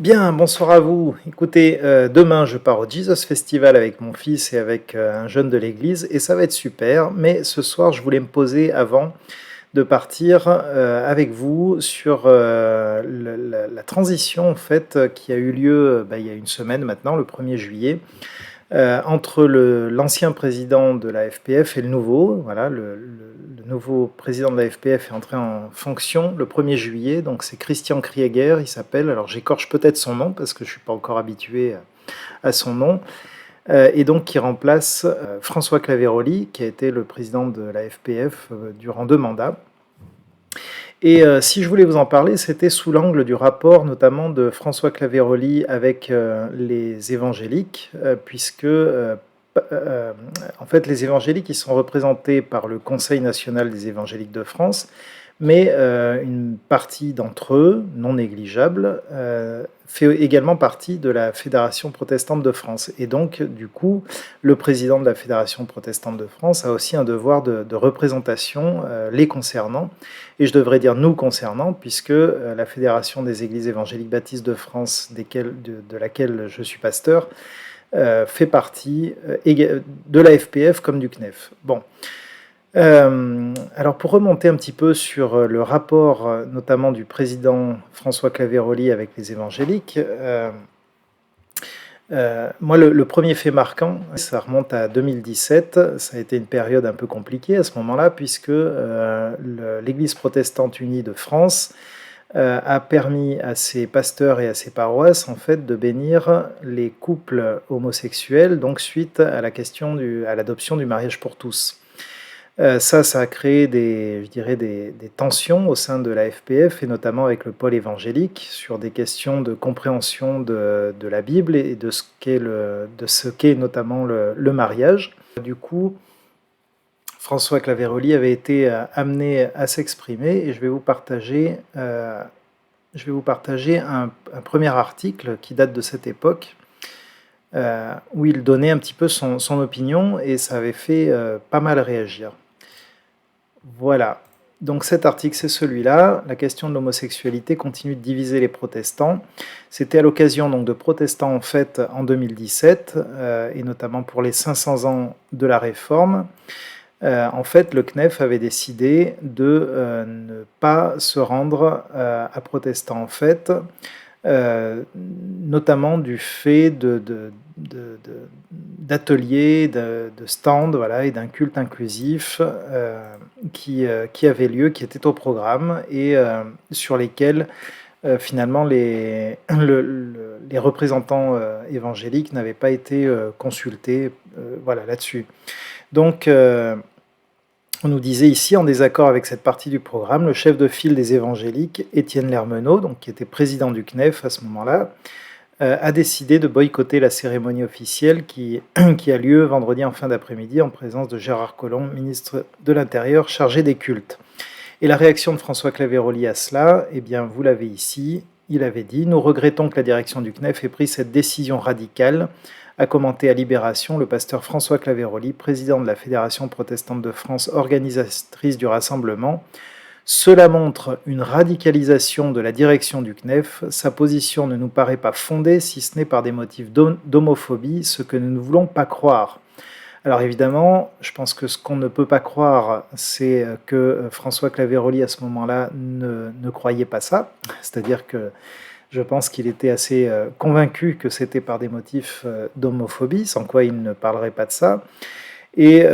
Bien, bonsoir à vous. Écoutez, demain je pars au Jesus Festival avec mon fils et avec un jeune de l'église et ça va être super. Mais ce soir, je voulais me poser avant de partir avec vous sur la transition en fait qui a eu lieu il y a une semaine maintenant, le 1er juillet, entre l'ancien président de la FPF et le nouveau. Voilà, le nouveau président de la FPF est entré en fonction le 1er juillet, donc c'est Christian Krieger, il s'appelle. Alors j'écorche peut-être son nom parce que je ne suis pas encore habitué à son nom. Et donc qui remplace François Claveroli, qui a été le président de la FPF durant 2 mandats. Et si je voulais vous en parler, c'était sous l'angle du rapport notamment de François Claveroli avec les évangéliques, puisque en fait les évangéliques ils sont représentés par le Conseil national des évangéliques de France, mais une partie d'entre eux, non négligeable, fait également partie de la Fédération protestante de France. Et donc, du coup, le président de la Fédération protestante de France a aussi un devoir de représentation les concernant, et je devrais dire nous concernant, puisque la Fédération des Églises évangéliques baptistes de France, de laquelle je suis pasteur, fait partie de la FPF comme du CNEF. Bon. Alors pour remonter un petit peu sur le rapport notamment du président François Claveroli avec les évangéliques, moi le premier fait marquant, ça remonte à 2017, ça a été une période un peu compliquée à ce moment-là, puisque l'Église protestante unie de France a permis à ses pasteurs et à ses paroisses en fait de bénir les couples homosexuels, donc suite à à l'adoption du mariage pour tous. Ça a créé je dirais des tensions au sein de la FPF et notamment avec le pôle évangélique sur des questions de compréhension de la Bible et de ce qu'est notamment le mariage. Du coup, François Claveroli avait été amené à s'exprimer et je vais vous partager un premier article qui date de cette époque où il donnait un petit peu son opinion et ça avait fait pas mal réagir. Voilà, donc cet article, c'est celui-là. La question de l'homosexualité continue de diviser les protestants. C'était à l'occasion donc de protestants en fait en 2017, et notamment pour les 500 ans de la Réforme. En fait, le CNEF avait décidé de ne pas se rendre à protestants en fait, notamment du fait d'ateliers, de stands, voilà, et d'un culte inclusif qui avait lieu, qui était au programme, et sur lesquels finalement les représentants évangéliques n'avaient pas été consultés voilà, là-dessus. Donc, on nous disait ici, en désaccord avec cette partie du programme, le chef de file des évangéliques, Étienne Lermenot, donc, qui était président du CNEF à ce moment-là, a décidé de boycotter la cérémonie officielle qui a lieu vendredi en fin d'après-midi en présence de Gérard Collomb, ministre de l'Intérieur chargé des cultes. Et la réaction de François Claveroli à cela, eh bien, vous l'avez ici, il avait dit « Nous regrettons que la direction du CNEF ait pris cette décision radicale », a commenté à Libération le pasteur François Claveroli, président de la Fédération protestante de France, organisatrice du rassemblement. Cela montre une radicalisation de la direction du CNEF. Sa position ne nous paraît pas fondée, si ce n'est par des motifs d'homophobie, ce que nous ne voulons pas croire. Alors évidemment, je pense que ce qu'on ne peut pas croire, c'est que François Claveroli, à ce moment-là, ne croyait pas ça. C'est-à-dire que je pense qu'il était assez convaincu que c'était par des motifs d'homophobie, sans quoi il ne parlerait pas de ça. Et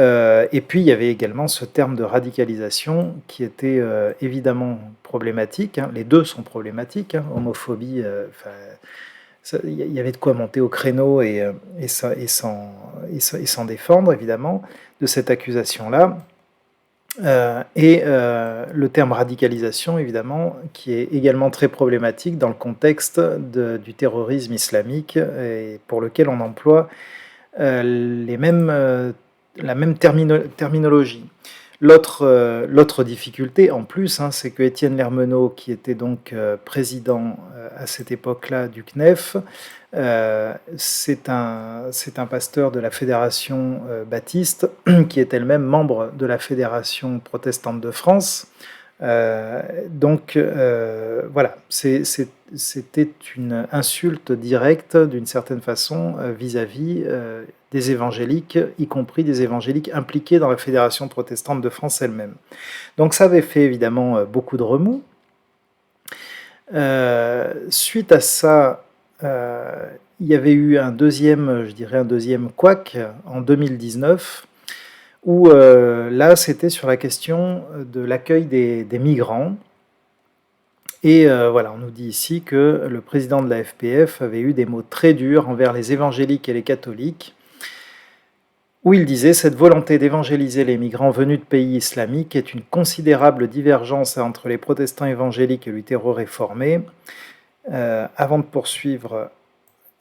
puis, il y avait également ce terme de radicalisation qui était évidemment problématique. Hein. Les deux sont problématiques. Hein. Homophobie, il y avait de quoi monter au créneau et s'en défendre, évidemment, de cette accusation-là. Le terme radicalisation, évidemment, qui est également très problématique dans le contexte du terrorisme islamique et pour lequel on emploie la même terminologie. L'autre difficulté, en plus, hein, c'est que Étienne Lermenot, qui était donc président à cette époque-là du CNEF, c'est un pasteur de la Fédération baptiste, qui est elle-même membre de la Fédération protestante de France, Voilà, c'était une insulte directe, d'une certaine façon, vis-à-vis des évangéliques, y compris des évangéliques impliqués dans la Fédération protestante de France elle-même. Donc ça avait fait évidemment beaucoup de remous. Suite à ça, il y avait eu un deuxième couac en 2019, où là c'était sur la question de l'accueil des migrants. Et voilà, on nous dit ici que le président de la FPF avait eu des mots très durs envers les évangéliques et les catholiques, où il disait « Cette volonté d'évangéliser les migrants venus de pays islamiques est une considérable divergence entre les protestants évangéliques et luthéro-réformés. Avant de poursuivre,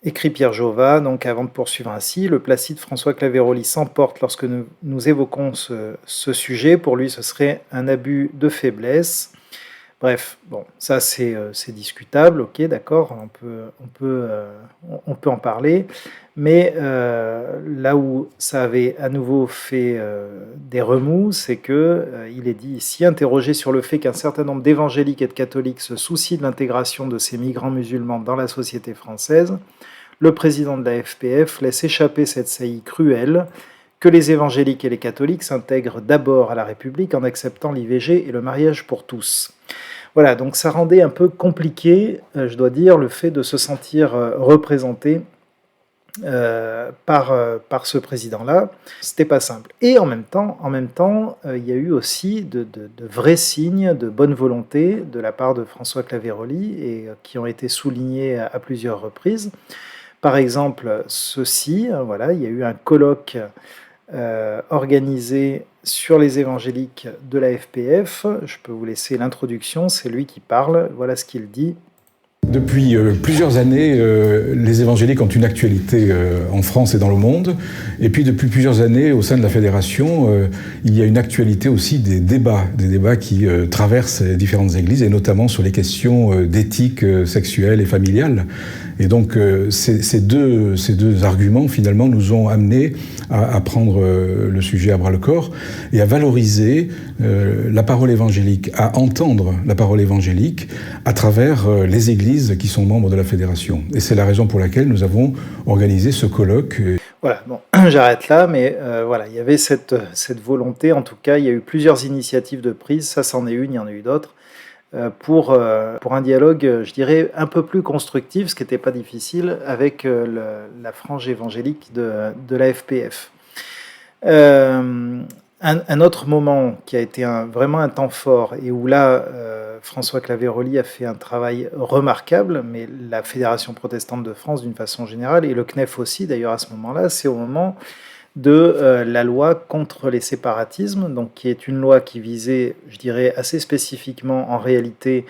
écrit Pierre Jova, donc avant de poursuivre ainsi, le placide François Claveroli s'emporte lorsque nous évoquons ce sujet. Pour lui, ce serait un abus de faiblesse. » Bref, bon, ça c'est discutable, ok, d'accord, on peut en parler, mais là où ça avait à nouveau fait des remous, c'est que il est dit ici, interrogé sur le fait qu'un certain nombre d'évangéliques et de catholiques se soucient de l'intégration de ces migrants musulmans dans la société française, le président de la FPF laisse échapper cette saillie cruelle que les évangéliques et les catholiques s'intègrent d'abord à la République en acceptant l'IVG et le mariage pour tous. Voilà, donc ça rendait un peu compliqué, je dois dire, le fait de se sentir représenté par ce président-là. C'était pas simple. Et en même temps, il y a eu aussi de vrais signes de bonne volonté de la part de François Claveroli et qui ont été soulignés à plusieurs reprises. Par exemple, ceci, voilà, il y a eu un colloque organisé sur les évangéliques de la FPF. Je peux vous laisser l'introduction, c'est lui qui parle, voilà ce qu'il dit. Depuis plusieurs années, les évangéliques ont une actualité en France et dans le monde. Et puis depuis plusieurs années, au sein de la Fédération, il y a une actualité aussi des débats qui traversent les différentes églises, et notamment sur les questions d'éthique sexuelle et familiale. Et donc ces deux arguments, finalement, nous ont amenés à prendre le sujet à bras-le-corps et à valoriser la parole évangélique, à entendre la parole évangélique à travers les églises qui sont membres de la Fédération. Et c'est la raison pour laquelle nous avons organisé ce colloque. Voilà, bon, j'arrête là, mais voilà, il y avait cette volonté, en tout cas, il y a eu plusieurs initiatives de prise, ça c'en est une, il y en a eu d'autres, pour un dialogue, je dirais, un peu plus constructif, ce qui n'était pas difficile, avec la frange évangélique de la FPF. Un autre moment qui a été vraiment un temps fort et où là, François Claveroli a fait un travail remarquable, mais la Fédération protestante de France d'une façon générale, et le CNEF aussi d'ailleurs à ce moment-là, c'est au moment de la loi contre les séparatismes, donc qui est une loi qui visait, je dirais, assez spécifiquement en réalité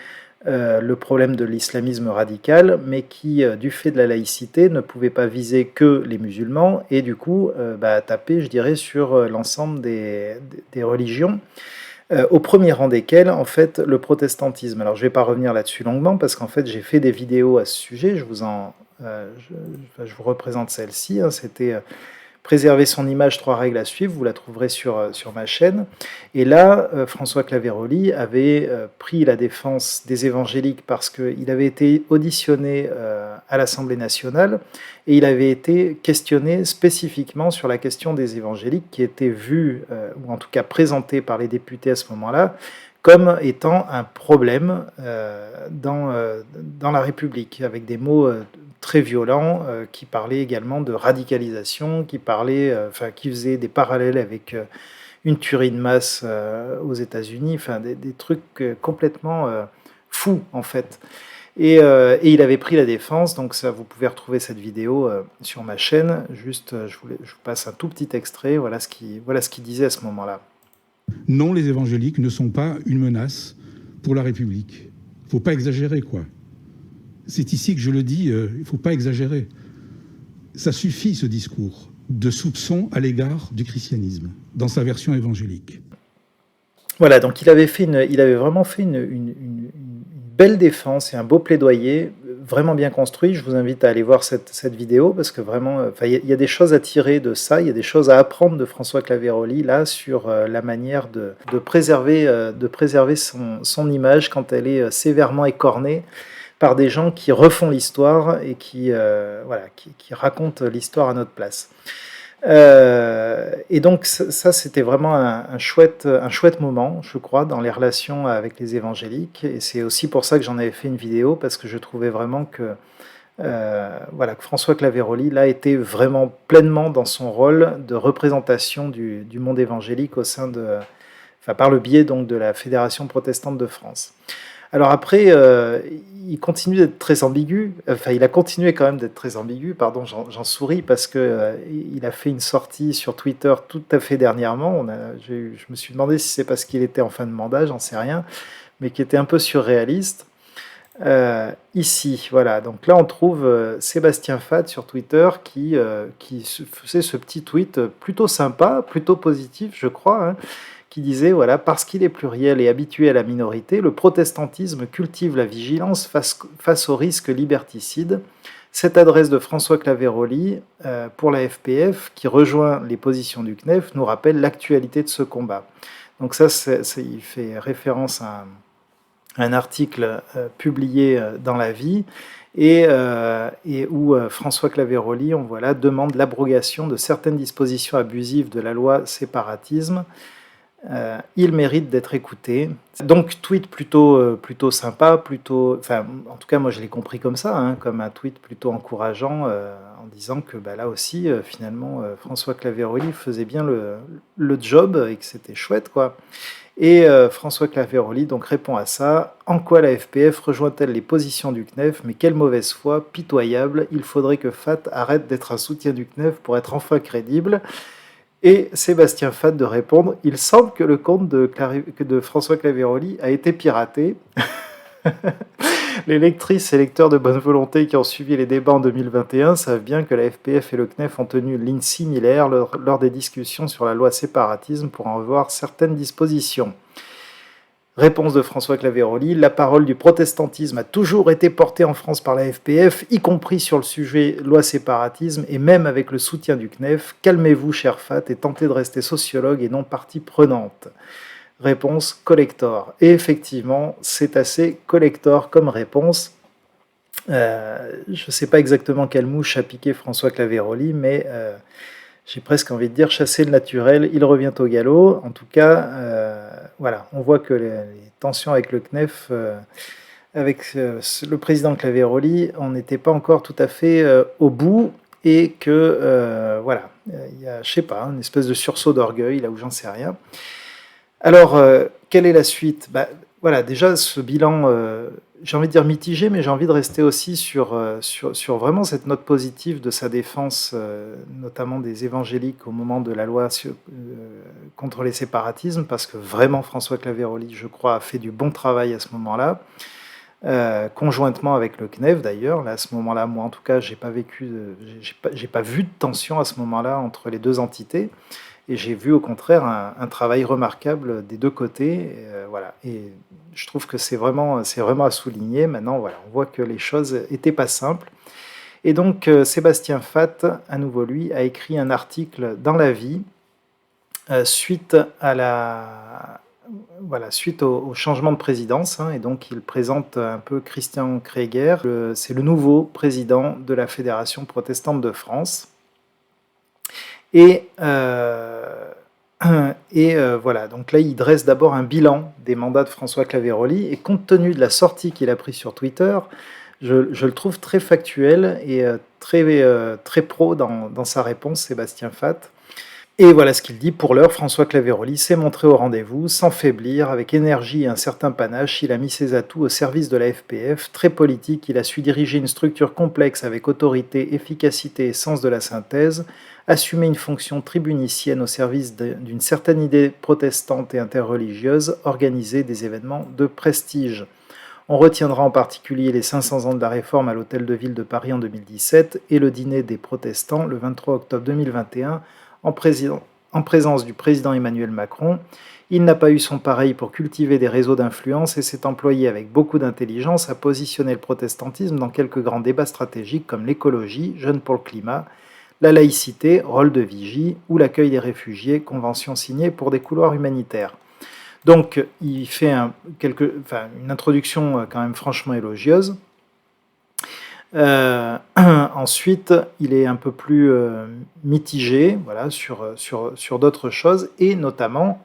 le problème de l'islamisme radical, mais qui, du fait de la laïcité, ne pouvait pas viser que les musulmans, et du coup taper, je dirais, sur l'ensemble des religions, au premier rang desquelles, en fait, le protestantisme. Alors je ne vais pas revenir là-dessus longuement, parce qu'en fait, j'ai fait des vidéos à ce sujet, je vous représente celle-ci, hein, c'était... Préserver son image, 3 règles à suivre, vous la trouverez sur ma chaîne. Et là, François Claveroli avait pris la défense des évangéliques parce qu'il avait été auditionné à l'Assemblée nationale et il avait été questionné spécifiquement sur la question des évangéliques qui était vue, ou en tout cas présentée par les députés à ce moment-là, comme étant un problème dans la République, avec des mots très violents qui parlaient également de radicalisation, qui faisaient des parallèles avec une tuerie de masse aux États-Unis, enfin des trucs complètement fous en fait. Et il avait pris la défense, donc ça, vous pouvez retrouver cette vidéo sur ma chaîne. Juste, je vous passe un tout petit extrait. Voilà ce qu'il disait à ce moment-là. Non, les évangéliques ne sont pas une menace pour la République. Il ne faut pas exagérer, quoi. C'est ici que je le dis, il ne faut pas exagérer. Ça suffit, ce discours de soupçon à l'égard du christianisme, dans sa version évangélique. Voilà, donc il avait vraiment fait une belle défense et un beau plaidoyer, vraiment bien construit. Je vous invite à aller voir cette vidéo parce que vraiment, il y a des choses à tirer de ça, il y a des choses à apprendre de François Claveroli là sur la manière de préserver son image quand elle est sévèrement écornée par des gens qui refont l'histoire et qui racontent l'histoire à notre place. Et donc ça c'était vraiment un chouette moment, je crois, dans les relations avec les évangéliques. Et c'est aussi pour ça que j'en avais fait une vidéo, parce que je trouvais vraiment que François Claveroli là était vraiment pleinement dans son rôle de représentation du monde évangélique au sein par le biais donc de la Fédération protestante de France. Alors après, il continue d'être très ambigu. Enfin, il a continué quand même d'être très ambigu. Pardon, j'en souris parce que il a fait une sortie sur Twitter tout à fait dernièrement. Je me suis demandé si c'est parce qu'il était en fin de mandat, j'en sais rien, mais qui était un peu surréaliste. Ici, voilà. Donc là, on trouve Sébastien Fath sur Twitter qui faisait ce petit tweet plutôt sympa, plutôt positif, je crois, hein, qui disait, voilà, parce qu'il est pluriel et habitué à la minorité, le protestantisme cultive la vigilance face aux risques liberticides. Cette adresse de François Claveroli pour la FPF, qui rejoint les positions du CNEF, nous rappelle l'actualité de ce combat. Donc ça, il fait référence à un article publié dans La Vie, et où François Claveroli demande l'abrogation de certaines dispositions abusives de la loi séparatisme. Il mérite d'être écouté. Donc tweet plutôt sympa, en tout cas moi je l'ai compris comme ça, hein, comme un tweet plutôt encourageant, en disant que là aussi finalement François Claveroli faisait bien le job et que c'était chouette, quoi. Et François Claveroli donc répond à ça. En quoi la FPF rejoint-elle les positions du CNEF? Mais quelle mauvaise foi, pitoyable. Il faudrait que Fath arrête d'être un soutien du CNEF pour être enfin crédible. Et Sébastien Fath de répondre: il semble que le compte de François Claveroli a été piraté. Les lectrices et lecteurs de bonne volonté qui ont suivi les débats en 2021 savent bien que la FPF et le CNEF ont tenu une ligne similaire lors des discussions sur la loi séparatisme pour en revoir certaines dispositions. Réponse de François Claveroli: la parole du protestantisme a toujours été portée en France par la FPF, y compris sur le sujet loi séparatisme et même avec le soutien du CNEF. Calmez-vous, cher Fath, et tentez de rester sociologue et non partie prenante. Réponse collector. Et effectivement, c'est assez collector comme réponse. Je ne sais pas exactement quelle mouche a piqué François Claveroli, mais j'ai presque envie de dire chasser le naturel, il revient au galop. En tout cas, on voit que les tensions avec le CNEF, avec le président Claveroli, on n'était pas encore tout à fait au bout, et que il y a, je sais pas, une espèce de sursaut d'orgueil là où j'en sais rien. Alors, quelle est la suite? Déjà, ce bilan, j'ai envie de dire mitigé, mais j'ai envie de rester aussi sur vraiment cette note positive de sa défense, notamment des évangéliques au moment de la loi contre les séparatismes, parce que vraiment, François Claveroli, je crois, a fait du bon travail à ce moment-là, conjointement avec le CNEF d'ailleurs. Là, à ce moment-là, moi en tout cas, j'ai pas vu de tension à ce moment-là entre les deux entités. Et j'ai vu au contraire un travail remarquable des deux côtés. Et je trouve que c'est vraiment à souligner. Maintenant, on voit que les choses n'étaient pas simples. Et donc, Sébastien Fath, à nouveau lui, a écrit un article dans La Vie suite au changement de présidence. Et donc, il présente un peu Christian Krieger. C'est le nouveau président de la Fédération protestante de France. Donc là, il dresse d'abord un bilan des mandats de François Claveroli, et compte tenu de la sortie qu'il a prise sur Twitter, je le trouve très factuel et très pro dans sa réponse, Sébastien Fath. Et voilà ce qu'il dit: pour l'heure, François Claveroli s'est montré au rendez-vous, sans faiblir, avec énergie et un certain panache. Il a mis ses atouts au service de la FPF. Très politique, il a su diriger une structure complexe avec autorité, efficacité et sens de la synthèse, assumer une fonction tribunicienne au service d'une certaine idée protestante et interreligieuse, organiser des événements de prestige. On retiendra en particulier les 500 ans de la Réforme à l'Hôtel de Ville de Paris en 2017 et le dîner des protestants le 23 octobre 2021 en en présence du président Emmanuel Macron. Il n'a pas eu son pareil pour cultiver des réseaux d'influence et s'est employé avec beaucoup d'intelligence à positionner le protestantisme dans quelques grands débats stratégiques comme l'écologie, Jeunes pour le climat, la laïcité, rôle de vigie, ou l'accueil des réfugiés, convention signée pour des couloirs humanitaires. Donc, il fait une introduction quand même franchement élogieuse. Ensuite, il est un peu plus mitigé, voilà, sur d'autres choses, et notamment,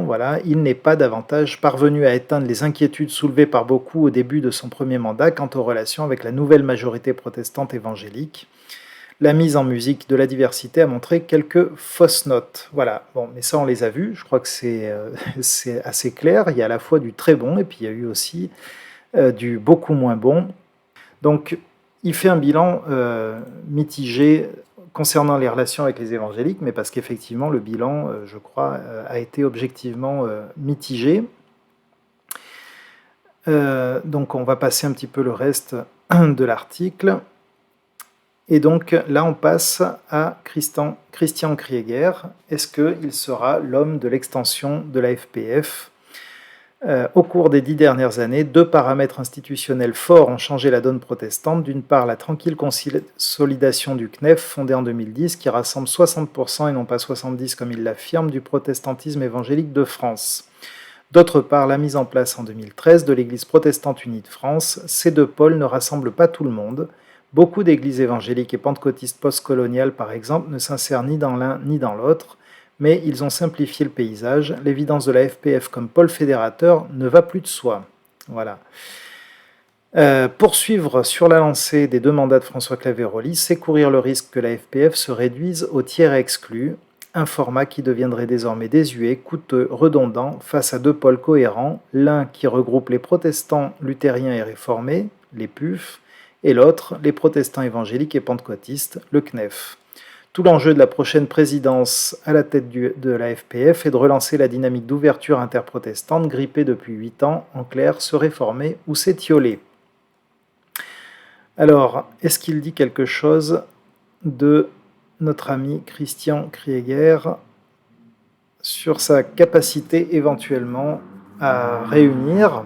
voilà, il n'est pas davantage parvenu à éteindre les inquiétudes soulevées par beaucoup au début de son premier mandat quant aux relations avec la nouvelle majorité protestante évangélique. La mise en musique de la diversité a montré quelques fausses notes. Voilà, bon, mais ça on les a vus, je crois que c'est assez clair. Il y a à la fois du très bon et puis il y a eu aussi du beaucoup moins bon. Donc il fait un bilan mitigé concernant les relations avec les évangéliques, mais parce qu'effectivement le bilan, je crois, a été objectivement mitigé. Donc on va passer un petit peu le reste de l'article. Et donc là, on passe à Christian Krieger. Est-ce qu'il sera l'homme de l'extension de la FPF ? Au cours des 10 dernières années, 2 paramètres institutionnels forts ont changé la donne protestante. D'une part, la tranquille consolidation du CNEF, fondé en 2010, qui rassemble 60% et non pas 70% comme il l'affirme, du protestantisme évangélique de France. D'autre part, la mise en place en 2013 de l'Église protestante unie de France. Ces 2 pôles ne rassemblent pas tout le monde. Beaucoup d'églises évangéliques et pentecôtistes postcoloniales, par exemple, ne s'insèrent ni dans l'un ni dans l'autre, mais ils ont simplifié le paysage. L'évidence de la FPF comme pôle fédérateur ne va plus de soi. Voilà. Poursuivre sur la lancée des 2 mandats de François Claveroli, c'est courir le risque que la FPF se réduise au tiers exclu, un format qui deviendrait désormais désuet, coûteux, redondant, face à 2 pôles cohérents, l'un qui regroupe les protestants luthériens et réformés, les PUF, et l'autre, les protestants évangéliques et pentecôtistes, le CNEF. Tout l'enjeu de la prochaine présidence à la tête de la FPF est de relancer la dynamique d'ouverture interprotestante grippée depuis 8 ans, en clair, se réformer ou s'étioler. Alors, est-ce qu'il dit quelque chose de notre ami Christian Krieger sur sa capacité éventuellement à réunir ?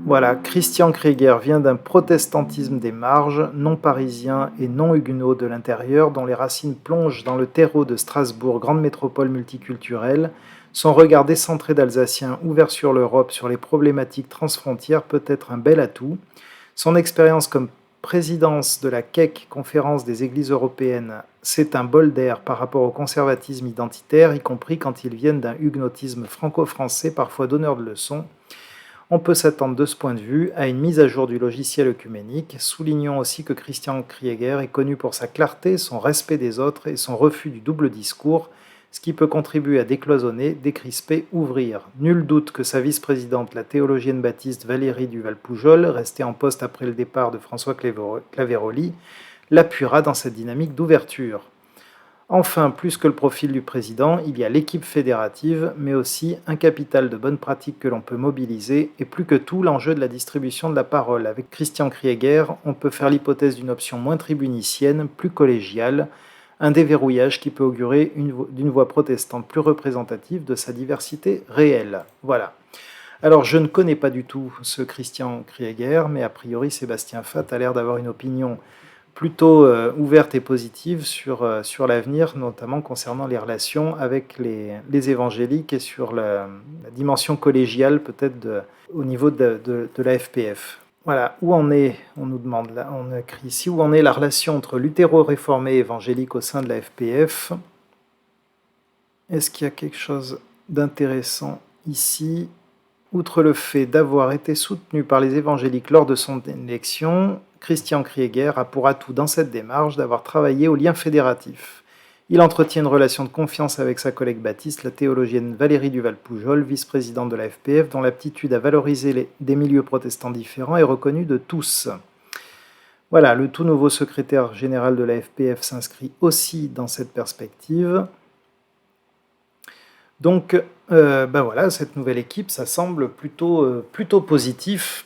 Voilà, Christian Krieger vient d'un protestantisme des marges, non parisien et non huguenot de l'intérieur, dont les racines plongent dans le terreau de Strasbourg, grande métropole multiculturelle. Son regard décentré d'Alsacien, ouvert sur l'Europe, sur les problématiques transfrontières, peut être un bel atout. Son expérience comme présidence de la CEC, Conférence des Églises européennes, c'est un bol d'air par rapport au conservatisme identitaire, y compris quand ils viennent d'un huguenotisme franco-français, parfois donneur de leçons. On peut s'attendre de ce point de vue à une mise à jour du logiciel œcuménique. Soulignons aussi que Christian Krieger est connu pour sa clarté, son respect des autres et son refus du double discours, ce qui peut contribuer à décloisonner, décrisper, ouvrir. Nul doute que sa vice-présidente, la théologienne baptiste Valérie Duval-Poujol, restée en poste après le départ de François Claveroli, l'appuiera dans cette dynamique d'ouverture. Enfin, plus que le profil du président, il y a l'équipe fédérative, mais aussi un capital de bonnes pratiques que l'on peut mobiliser, et plus que tout, l'enjeu de la distribution de la parole. Avec Christian Krieger, on peut faire l'hypothèse d'une option moins tribunicienne, plus collégiale, un déverrouillage qui peut augurer d'une voix protestante plus représentative de sa diversité réelle. Voilà. Alors, je ne connais pas du tout ce Christian Krieger, mais a priori, Sébastien Fath a l'air d'avoir une opinion plutôt ouverte et positive sur l'avenir, notamment concernant les relations avec les évangéliques et sur la dimension collégiale peut-être au niveau de la FPF. Voilà, où en est, on nous demande là, on écrit ici, où en est la relation entre luthéro-réformés et évangéliques au sein de la FPF ? Est-ce qu'il y a quelque chose d'intéressant ici ? Outre le fait d'avoir été soutenu par les évangéliques lors de son élection, Christian Krieger a pour atout dans cette démarche d'avoir travaillé au lien fédératif. Il entretient une relation de confiance avec sa collègue baptiste, la théologienne Valérie Duval-Poujol, vice-présidente de la FPF, dont l'aptitude à valoriser des milieux protestants différents est reconnue de tous. Voilà, le tout nouveau secrétaire général de la FPF s'inscrit aussi dans cette perspective. Donc, voilà, cette nouvelle équipe, ça semble plutôt positif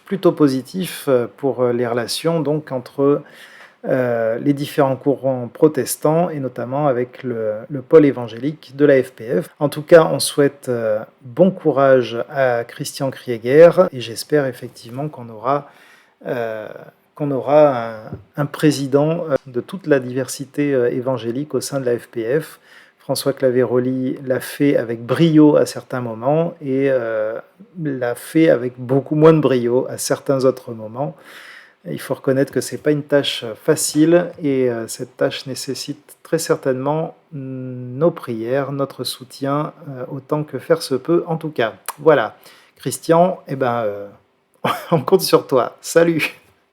pour les relations donc entre les différents courants protestants et notamment avec le pôle évangélique de la FPF. En tout cas, on souhaite bon courage à Christian Krieger et j'espère effectivement qu'on aura un président de toute la diversité évangélique au sein de la FPF. François Claveroli l'a fait avec brio à certains moments et l'a fait avec beaucoup moins de brio à certains autres moments. Il faut reconnaître que ce n'est pas une tâche facile et cette tâche nécessite très certainement nos prières, notre soutien, autant que faire se peut en tout cas. Voilà, Christian, on compte sur toi. Salut!